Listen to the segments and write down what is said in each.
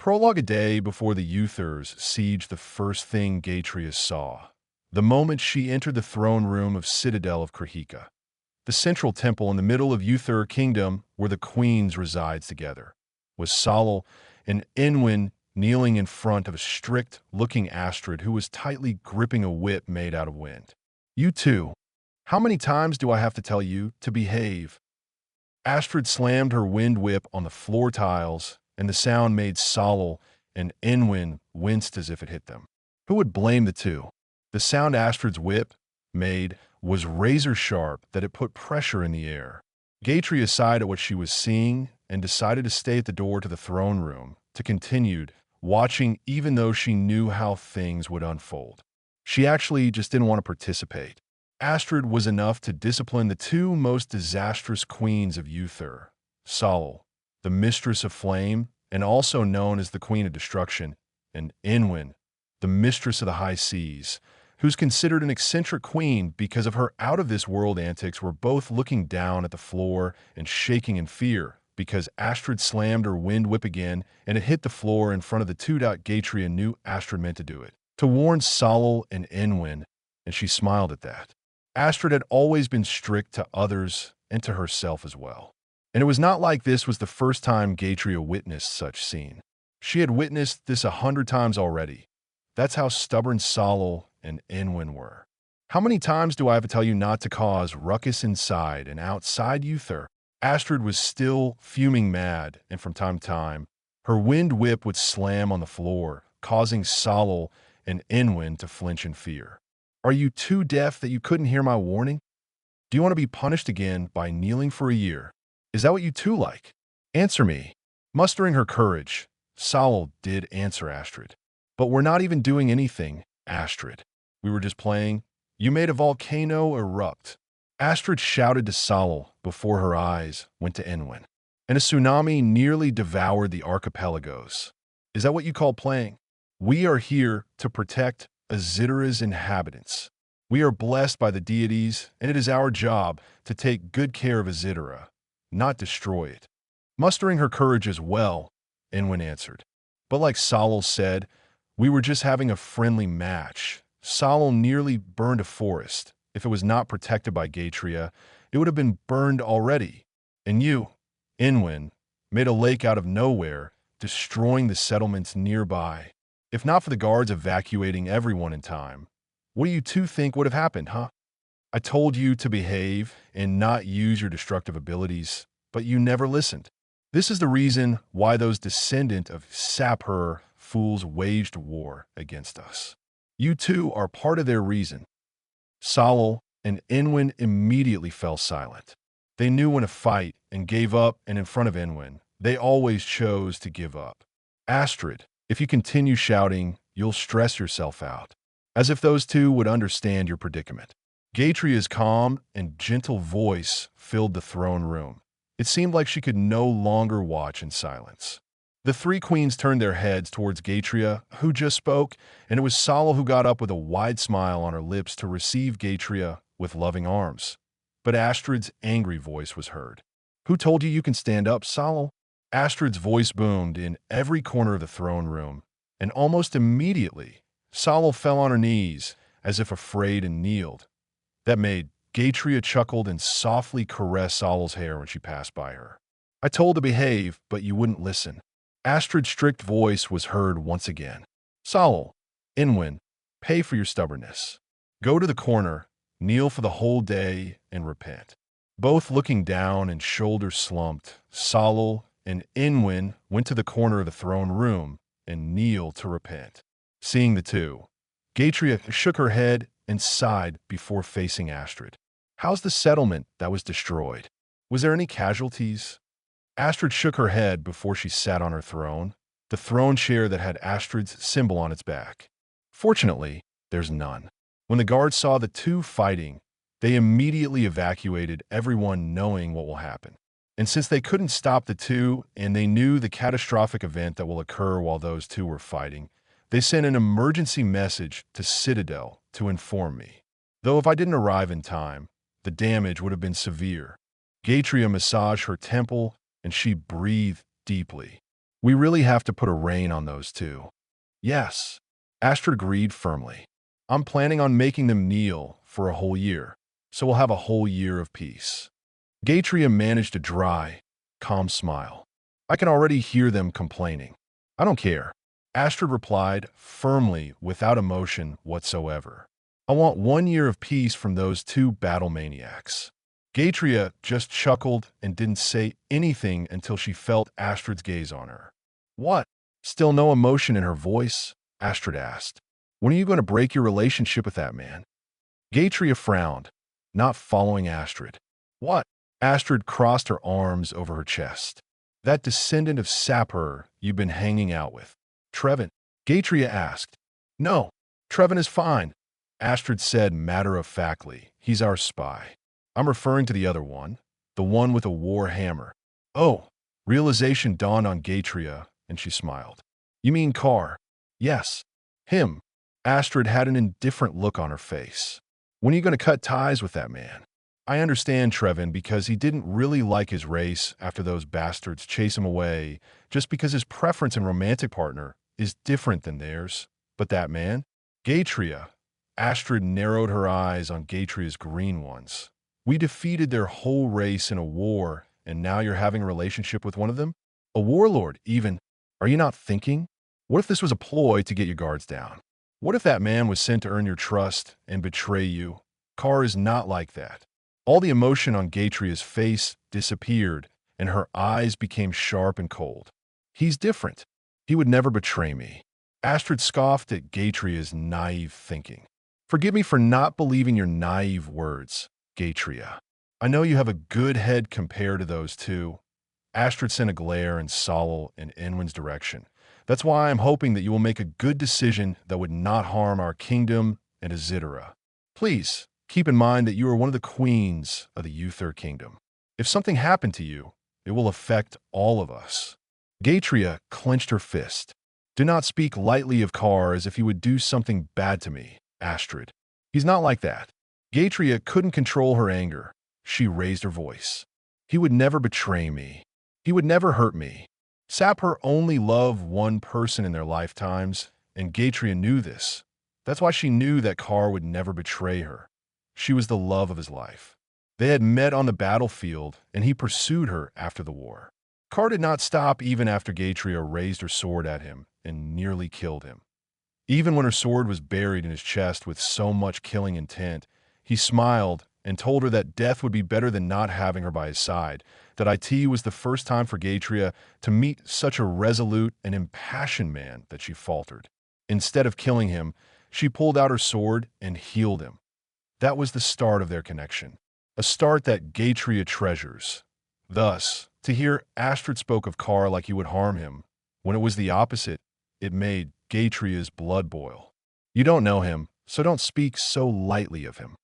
Prologue: a day before the Yther's siege, the first thing Gatria saw, the moment she entered the throne room of Citadel of Krahika, the central temple in the middle of Yther Kingdom where the queens resides together, was Sollel and Aenwyn kneeling in front of a strict-looking Astrid who was tightly gripping a whip made out of wind. "You two, how many times do I have to tell you to behave?" Astrid slammed her wind whip on the floor tiles, and the sound made Sollel and Aenwyn winced as if it hit them. Who would blame the two? The sound Astrid's whip made was razor-sharp that it put pressure in the air. Gatria sighed at what she was seeing and decided to stay at the door to the throne room, to continued watching even though she knew how things would unfold. She actually just didn't want to participate. Astrid was enough to discipline the two most disastrous queens of Yther, Sollel, the Mistress of Flame, and also known as the Queen of Destruction, and Aenwyn, the Mistress of the High Seas, who's considered an eccentric queen because of her out-of-this-world antics, were both looking down at the floor and shaking in fear because Astrid slammed her wind whip again and it hit the floor in front of the two. Gatria knew Astrid meant to do it, to warn Sollel and Aenwyn, and she smiled at that. Astrid had always been strict to others and to herself as well. And it was not like this was the first time Gatria witnessed such scene. She had witnessed this 100 times already. That's how stubborn Sollel and Aenwyn were. "How many times do I have to tell you not to cause ruckus inside and outside Yther?" Astrid was still fuming mad, and from time to time, her wind whip would slam on the floor, causing Sollel and Aenwyn to flinch in fear. "Are you too deaf that you couldn't hear my warning? Do you want to be punished again by kneeling for a year? Is that what you two like? Answer me." Mustering her courage, Sollel did answer Astrid. "But we're not even doing anything, Astrid. We were just playing. You made a volcano erupt." Astrid shouted to Sollel before her eyes went to Aenwyn. "And a tsunami nearly devoured the archipelagos. Is that what you call playing? We are here to protect Azidara's inhabitants. We are blessed by the deities, and it is our job to take good care of Azidara, not destroy it." Mustering her courage as well, Aenwyn answered. "But like Sollel said, we were just having a friendly match. Sollel nearly burned a forest. If it was not protected by Gatria, it would have been burned already. And you, Aenwyn, made a lake out of nowhere, destroying the settlements nearby. If not for the guards evacuating everyone in time, what do you two think would have happened, huh? I told you to behave and not use your destructive abilities, but you never listened. This is the reason why those descendant of Sapper fools waged war against us. You two are part of their reason." Sollel and Aenwyn immediately fell silent. They knew when to fight and gave up, and in front of Aenwyn, they always chose to give up. "Astrid, if you continue shouting, you'll stress yourself out." As if those two would understand your predicament. Gatria's calm and gentle voice filled the throne room. It seemed like she could no longer watch in silence. The three queens turned their heads towards Gatria, who just spoke, and it was Sollel who got up with a wide smile on her lips to receive Gatria with loving arms. But Astrid's angry voice was heard. "Who told you can stand up, Sollel?" Astrid's voice boomed in every corner of the throne room, and almost immediately, Sollel fell on her knees, as if afraid, and kneeled. That made Gatria chuckled and softly caressed Sollel's hair when she passed by her. "I told to behave, but you wouldn't listen." Astrid's strict voice was heard once again. "Sollel, Aenwyn, pay for your stubbornness. Go to the corner, kneel for the whole day, and repent." Both looking down and shoulders slumped, Sollel and Aenwyn went to the corner of the throne room and kneeled to repent. Seeing the two, Gatria shook her head and sighed before facing Astrid. "How's the settlement that was destroyed? Was there any casualties?" Astrid shook her head before she sat on her throne, the throne chair that had Astrid's symbol on its back. "Fortunately, there's none." When the guards saw the two fighting, they immediately evacuated everyone, knowing what will happen. And since they couldn't stop the two, and they knew the catastrophic event that will occur while those two were fighting, they sent an emergency message to Citadel to inform me. Though if I didn't arrive in time, the damage would have been severe. Gatria massaged her temple, and she breathed deeply. We really have to put a rein on those two. Yes, Astrid agreed firmly. I'm planning on making them kneel for a whole year, so we'll have a whole year of peace. Gatria managed a dry, calm smile. I can already hear them complaining. I don't care. Astrid replied firmly without emotion whatsoever. I want 1 year of peace from those two battle maniacs. Gatria just chuckled and didn't say anything until she felt Astrid's gaze on her. What? Still no emotion in her voice? Astrid asked. When are you going to break your relationship with that man? Gatria frowned, not following Astrid. What? Astrid crossed her arms over her chest. That descendant of Sapper you've been hanging out with. Trevin? Gatria asked. No, Trevin is fine. Astrid said matter-of-factly. He's our spy. I'm referring to the other one, the one with a war hammer. Oh, realization dawned on Gatria, and she smiled. You mean Carr? Yes, him. Astrid had an indifferent look on her face. When are you going to cut ties with that man? I understand Trevin because he didn't really like his race after those bastards chase him away just because his preference and romantic partner is different than theirs. But that man? Gatria. Astrid narrowed her eyes on Gatria's green ones. We defeated their whole race in a war, and now you're having a relationship with one of them? A warlord, even. Are you not thinking? What if this was a ploy to get your guards down? What if that man was sent to earn your trust and betray you? Carr is not like that. All the emotion on Gatria's face disappeared, and her eyes became sharp and cold. He's different. He would never betray me. Astrid scoffed at Gatria's naive thinking. Forgive me for not believing your naive words, Gatria. I know you have a good head compared to those two. Astrid sent a glare in Sollel and Aenwyn's direction. That's why I'm hoping that you will make a good decision that would not harm our kingdom and Azidara. Please, keep in mind that you are one of the queens of the Yther Kingdom. If something happened to you, it will affect all of us. Gatria clenched her fist. Do not speak lightly of Carr as if he would do something bad to me, Astrid. He's not like that. Gatria couldn't control her anger. She raised her voice. He would never betray me. He would never hurt me. Sapper only loved one person in their lifetimes, and Gatria knew this. That's why she knew that Carr would never betray her. She was the love of his life. They had met on the battlefield, and he pursued her after the war. Carr did not stop even after Gatria raised her sword at him and nearly killed him. Even when her sword was buried in his chest with so much killing intent, he smiled and told her that death would be better than not having her by his side, that it was the first time for Gatria to meet such a resolute and impassioned man that she faltered. Instead of killing him, she pulled out her sword and healed him. That was the start of their connection, a start that Gatria treasures. Thus, to hear Astrid spoke of Carr like he would harm him, when it was the opposite, it made Gatria's blood boil. You don't know him, so don't speak so lightly of him.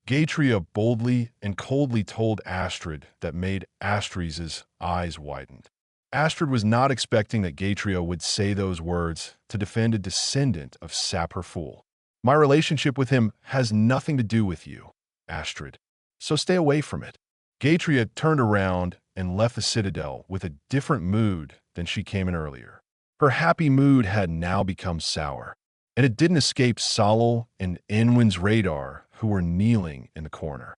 Gatria boldly and coldly told Astrid that made Astrid's eyes widened. Astrid was not expecting that Gatria would say those words to defend a descendant of Sapper Fool. My relationship with him has nothing to do with you, Astrid, so stay away from it. Gatria turned around and left the Citadel with a different mood than she came in earlier. Her happy mood had now become sour, and it didn't escape Sollel and Aenwyn's radar, who were kneeling in the corner.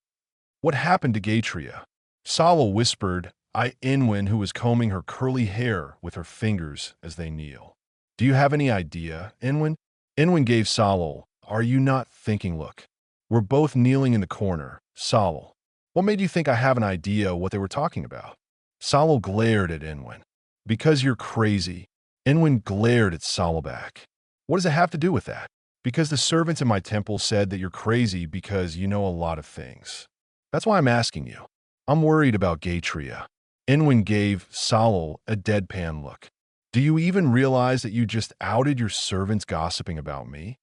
What happened to Gatria? Sollel whispered, Aenwyn, who was combing her curly hair with her fingers as they kneel. Do you have any idea, Aenwyn? Aenwyn gave Sollel, are you not thinking look? We're both kneeling in the corner. Sollel, what made you think I have an idea what they were talking about? Sollel glared at Aenwyn. Because you're crazy. Aenwyn glared at Sollel back. What does it have to do with that? Because the servants in my temple said that you're crazy because you know a lot of things. That's why I'm asking you. I'm worried about Gatria. Aenwyn gave Sollel a deadpan look. Do you even realize that you just outed your servants gossiping about me?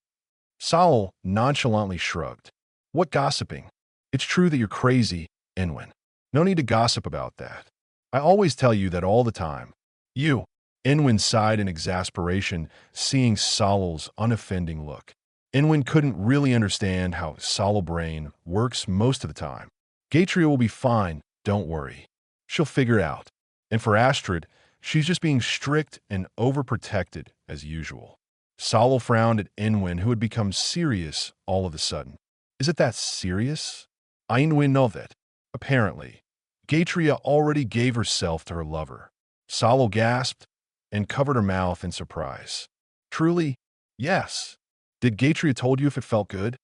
Sollel nonchalantly shrugged. What gossiping? It's true that you're crazy, Aenwyn. No need to gossip about that. I always tell you that all the time. You. Aenwyn sighed in exasperation, seeing Sollel's unoffending look. Aenwyn couldn't really understand how Sollel brain works most of the time. Gatria will be fine, don't worry. She'll figure it out. And for Astrid, She's just being strict and overprotected, as usual. Sollel frowned at Aenwyn, who had become serious all of a sudden. Is it that serious? Aenwyn know that. Apparently. Gatria already gave herself to her lover. Sollel gasped and covered her mouth in surprise. Truly? Yes. Did Gatria told you if it felt good?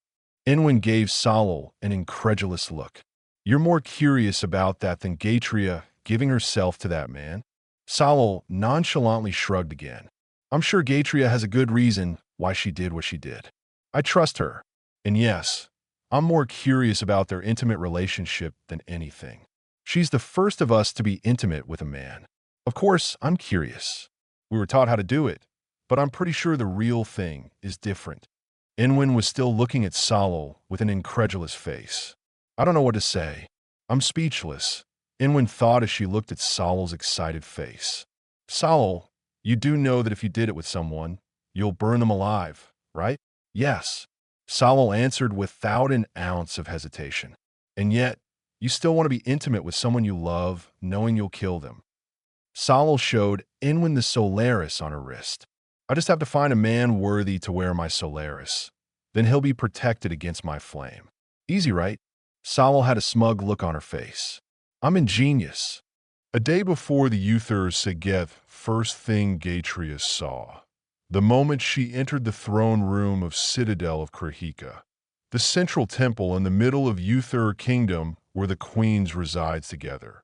Aenwyn gave Sollel an incredulous look. You're more curious about that than Gatria giving herself to that man? Sollel nonchalantly shrugged again. I'm sure Gatria has a good reason why she did what she did. I trust her. And yes, I'm more curious about their intimate relationship than anything. She's the first of us to be intimate with a man. Of course, I'm curious. We were taught how to do it, but I'm pretty sure the real thing is different. Aenwyn was still looking at Sollel with an incredulous face. I don't know what to say. I'm speechless. Aenwyn thought as she looked at Sollel's excited face. Sollel, you do know that if you did it with someone, you'll burn them alive, right? Yes. Sollel answered without an ounce of hesitation. And yet, you still want to be intimate with someone you love, knowing you'll kill them. Sollel showed Aenwyn the Solaris on her wrist. I just have to find a man worthy to wear my Solaris. Then he'll be protected against my flame. Easy, right? Sollel had a smug look on her face. I'm ingenious. A day before the Yther'S Siege, first thing Gatria saw. The moment she entered the throne room of Citadel of Krahika, the central temple in the middle of Yther Kingdom where the queens resides together,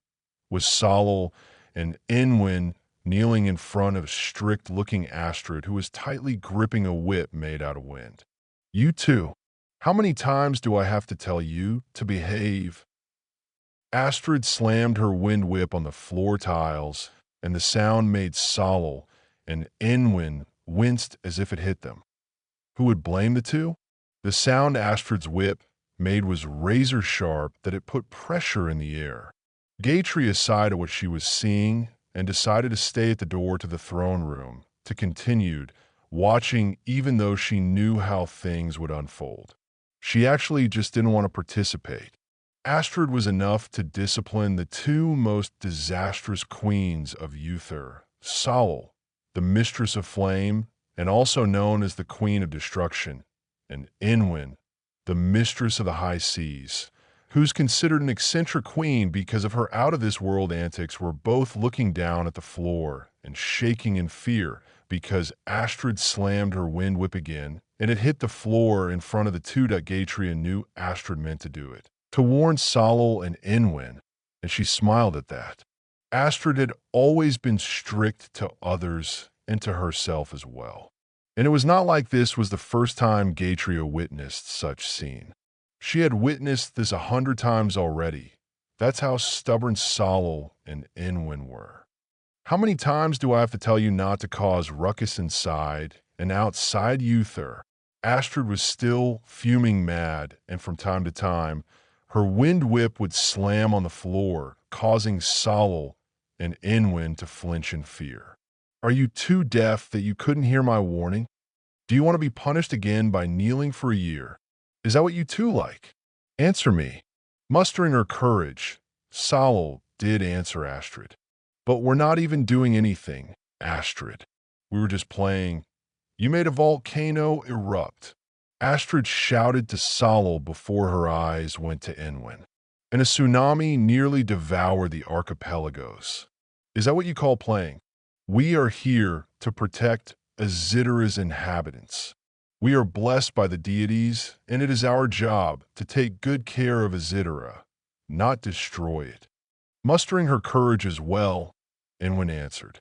was Sollel and Aenwyn kneeling in front of strict-looking Astrid, who was tightly gripping a whip made out of wind. You too. How many times do I have to tell you to behave? Astrid slammed her wind whip on the floor tiles, and the sound made Sollel and Aenwyn winced as if it hit them. Who would blame the two? The sound Astrid's whip made was razor sharp that it put pressure in the air. Gatria sighed at what she was seeing and decided to stay at the door to the throne room, to continued watching even though she knew how things would unfold. She actually just didn't want to participate. Astrid was enough to discipline the two most disastrous queens of Yther, Sollel, the Mistress of Flame, and also known as the Queen of Destruction, and Aenwyn, the Mistress of the High Seas, who's considered an eccentric queen because of her out-of-this-world antics, were both looking down at the floor and shaking in fear because Astrid slammed her wind whip again, and it hit the floor in front of the two that Gatria knew Astrid meant to do it, to warn Sollel and Aenwyn, and she smiled at that. Astrid had always been strict to others and to herself as well. And it was not like this was the first time Gatria witnessed such scene. She had witnessed this 100 times already. That's how stubborn Sollel and Aenwyn were. How many times do I have to tell you not to cause ruckus inside and outside Yther? Astrid was still fuming mad, and from time to time, her wind whip would slam on the floor, causing Sollel and Aenwyn to flinch in fear. Are you too deaf that you couldn't hear my warning? Do you want to be punished again by kneeling for a year? Is that what you two like? Answer me. Mustering her courage, Sollel did answer Astrid. But we're not even doing anything, Astrid. We were just playing. You made a volcano erupt. Astrid shouted to Sollel before her eyes went to Aenwyn. And a tsunami nearly devoured the archipelagos. Is that what you call playing? We are here to protect Azidara's inhabitants. We are blessed by the deities, and it is our job to take good care of Azidara, not destroy it. Mustering her courage as well, Aenwyn answered.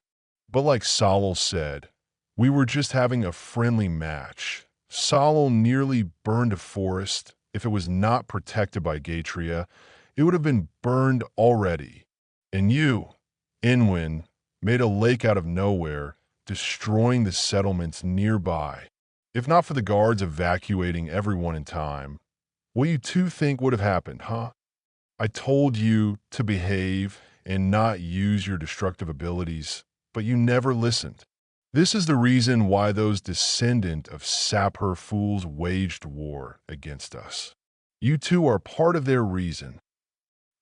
But like Sollel said, we were just having a friendly match. Sollel nearly burned a forest. If it was not protected by Gatria, it would have been burned already. And you, Aenwyn, made a lake out of nowhere, destroying the settlements nearby. If not for the guards evacuating everyone in time, what you two think would have happened, huh? I told you to behave and not use your destructive abilities, but you never listened. This is the reason why those descendant of Sapper fools waged war against us. You two are part of their reason.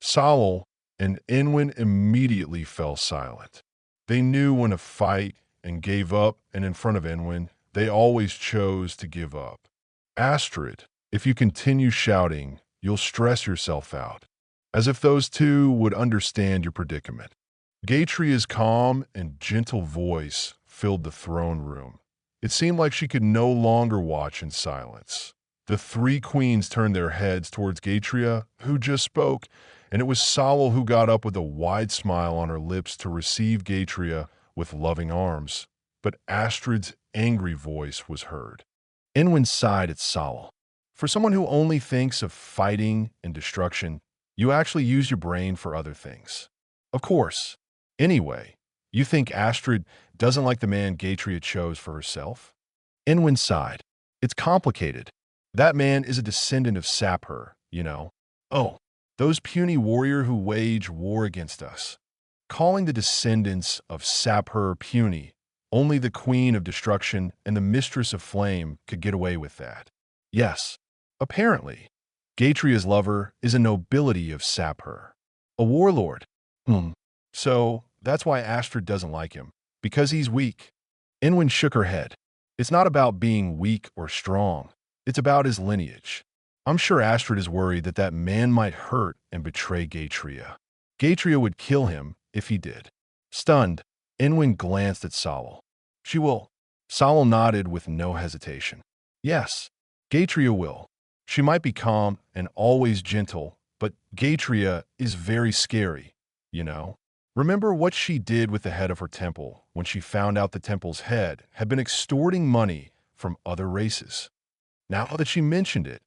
Sollel and Aenwyn immediately fell silent. They knew when to fight and gave up, and in front of Aenwyn, they always chose to give up. Astrid, if you continue shouting, you'll stress yourself out. As if those two would understand your predicament. Gatria's calm and gentle voice filled the throne room. It seemed like she could no longer watch in silence. The three queens turned their heads towards Gatria, who just spoke, and it was Sollel who got up with a wide smile on her lips to receive Gatria with loving arms. But Astrid's angry voice was heard. Aenwyn sighed at Sollel. For someone who only thinks of fighting and destruction, you actually use your brain for other things. Of course. Anyway, you think Astrid doesn't like the man Gatria chose for herself? Aenwyn sighed. It's complicated. That man is a descendant of Sapper, you know. Oh, those puny warrior who wage war against us. Calling the descendants of Sapper puny, only the Queen of Destruction and the Mistress of Flame could get away with that. Yes, apparently. Gatria's lover is a nobility of Sapper. A warlord. So, that's why Astrid doesn't like him. Because he's weak. Aenwyn shook her head. It's not about being weak or strong. It's about his lineage. I'm sure Astrid is worried that that man might hurt and betray Gatria. Gatria would kill him if he did. Stunned, Aenwyn glanced at Sollel. She will. Sollel nodded with no hesitation. Yes, Gatria will. She might be calm and always gentle, but Gatria is very scary, you know? Remember what she did with the head of her temple when she found out the temple's head had been extorting money from other races. Now that she mentioned it,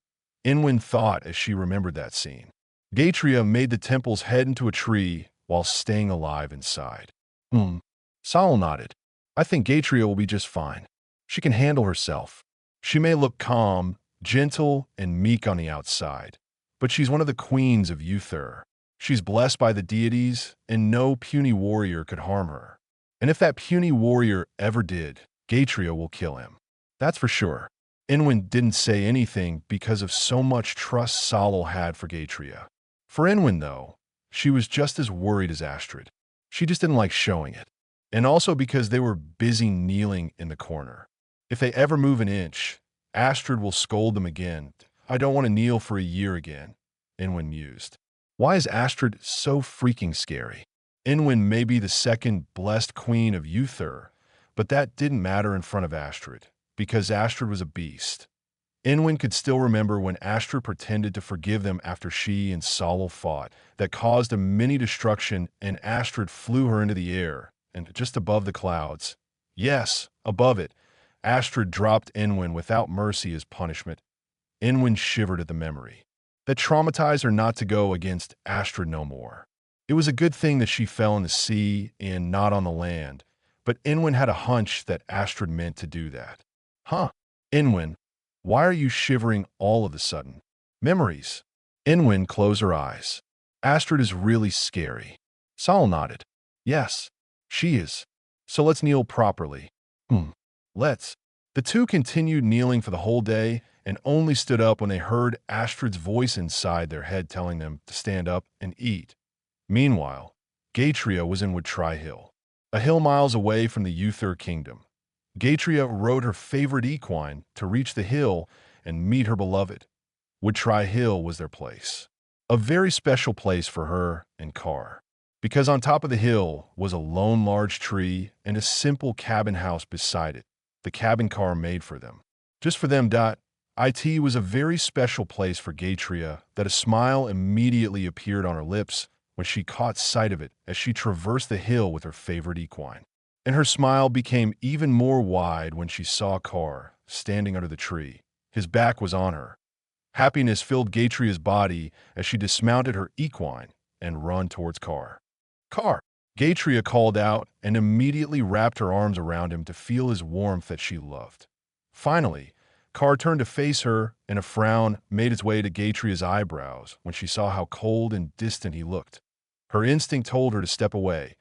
Aenwyn thought as she remembered that scene. Gatria made the temple's head into a tree while staying alive inside. Sollel nodded. I think Gatria will be just fine. She can handle herself. She may look calm, gentle, and meek on the outside, but she's one of the queens of Yther. She's blessed by the deities, and no puny warrior could harm her. And if that puny warrior ever did, Gatria will kill him. That's for sure. Aenwyn didn't say anything because of so much trust Sollel had for Gatria. For Aenwyn, though, she was just as worried as Astrid. She just didn't like showing it. And also because they were busy kneeling in the corner. If they ever move an inch, Astrid will scold them again. I don't want to kneel for a year again, Aenwyn mused. Why is Astrid so freaking scary? Aenwyn may be the second blessed queen of Yther, but that didn't matter in front of Astrid, because Astrid was a beast. Aenwyn could still remember when Astrid pretended to forgive them after she and Sollel fought, that caused a mini destruction, and Astrid flew her into the air, and just above the clouds. Yes, above it. Astrid dropped Aenwyn without mercy as punishment. Aenwyn shivered at the memory. That traumatized her not to go against Astrid no more. It was a good thing that she fell in the sea and not on the land, but Aenwyn had a hunch that Astrid meant to do that. Aenwyn, why are you shivering all of a sudden? Memories. Aenwyn closed her eyes. Astrid is really scary. Sollel nodded. Yes, she is. So let's kneel properly. Let's. The two continued kneeling for the whole day and only stood up when they heard Astrid's voice inside their head telling them to stand up and eat. Meanwhile, Gatria was in Woodtry Hill, a hill miles away from the Yther Kingdom. Gatria rode her favorite equine to reach the hill and meet her beloved. Woodtry Hill was their place, a very special place for her and Carr, because on top of the hill was a lone large tree and a simple cabin house beside it, the cabin Carr made for them. Just for them. It was a very special place for Gatria that a smile immediately appeared on her lips when she caught sight of it as she traversed the hill with her favorite equine. And her smile became even more wide when she saw Carr standing under the tree. His back was on her. Happiness filled Gatria's body as she dismounted her equine and ran towards Carr. Carr! Gatria called out and immediately wrapped her arms around him to feel his warmth that she loved. Finally, Carr turned to face her, and a frown made its way to Gatria's eyebrows when she saw how cold and distant he looked. Her instinct told her to step away,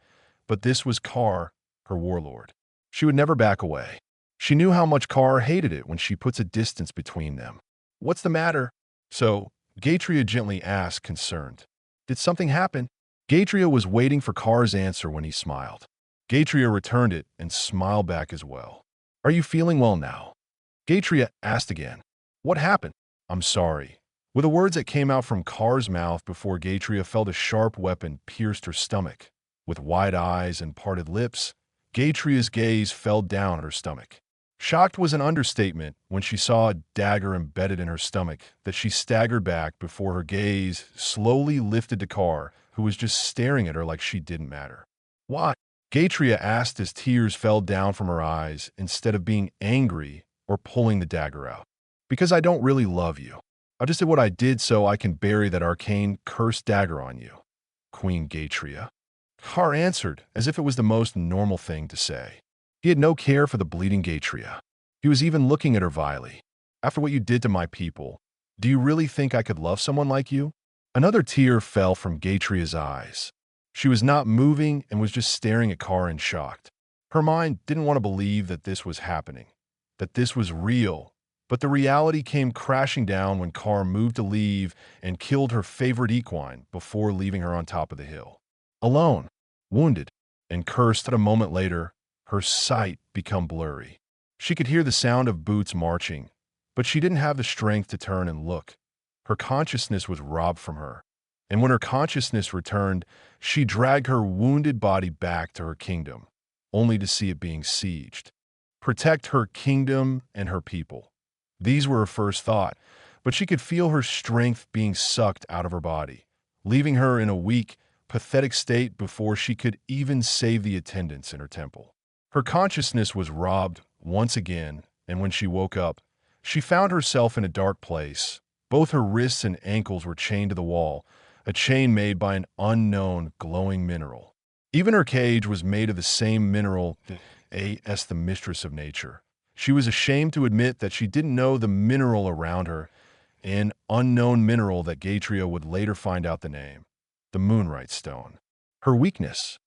but this was Carr, her warlord. She would never back away. She knew how much Carr hated it when she puts a distance between them. What's the matter? So, Gatria gently asked, concerned. Did something happen? Gatria was waiting for Carr's answer when he smiled. Gatria returned it and smiled back as well. Are you feeling well now? Gatria asked again. What happened? I'm sorry. With the words that came out from Car's mouth before Gatria felt a sharp weapon pierced her stomach. With wide eyes and parted lips, Gatria's gaze fell down at her stomach. Shocked was an understatement when she saw a dagger embedded in her stomach that she staggered back before her gaze slowly lifted to Car, who was just staring at her like she didn't matter. Why? Gatria asked as tears fell down from her eyes instead of being angry or pulling the dagger out. Because I don't really love you. I just did what I did so I can bury that arcane cursed dagger on you, Queen Gatria. Car answered as if it was the most normal thing to say. He had no care for the bleeding Gatria. He was even looking at her vilely. After what you did to my people, do you really think I could love someone like you? Another tear fell from Gatria's eyes. She was not moving and was just staring at Car in shock. Her mind didn't want to believe that this was happening, that this was real, but the reality came crashing down when Car moved to leave and killed her favorite equine before leaving her on top of the hill. Alone, wounded, and cursed. A moment later, her sight became blurry. She could hear the sound of boots marching, but she didn't have the strength to turn and look. Her consciousness was robbed from her, and when her consciousness returned, she dragged her wounded body back to her kingdom, only to see it being sieged. Protect her kingdom and her people. These were her first thought, but she could feel her strength being sucked out of her body, leaving her in a weak, pathetic state before she could even save the attendants in her temple. Her consciousness was robbed once again, and when she woke up, she found herself in a dark place. Both her wrists and ankles were chained to the wall, a chain made by an unknown glowing mineral. Even her cage was made of the same mineral as the mistress of nature. She was ashamed to admit that she didn't know the mineral around her, an unknown mineral that Gatria would later find out the name, the Moonlight Stone. Her weakness,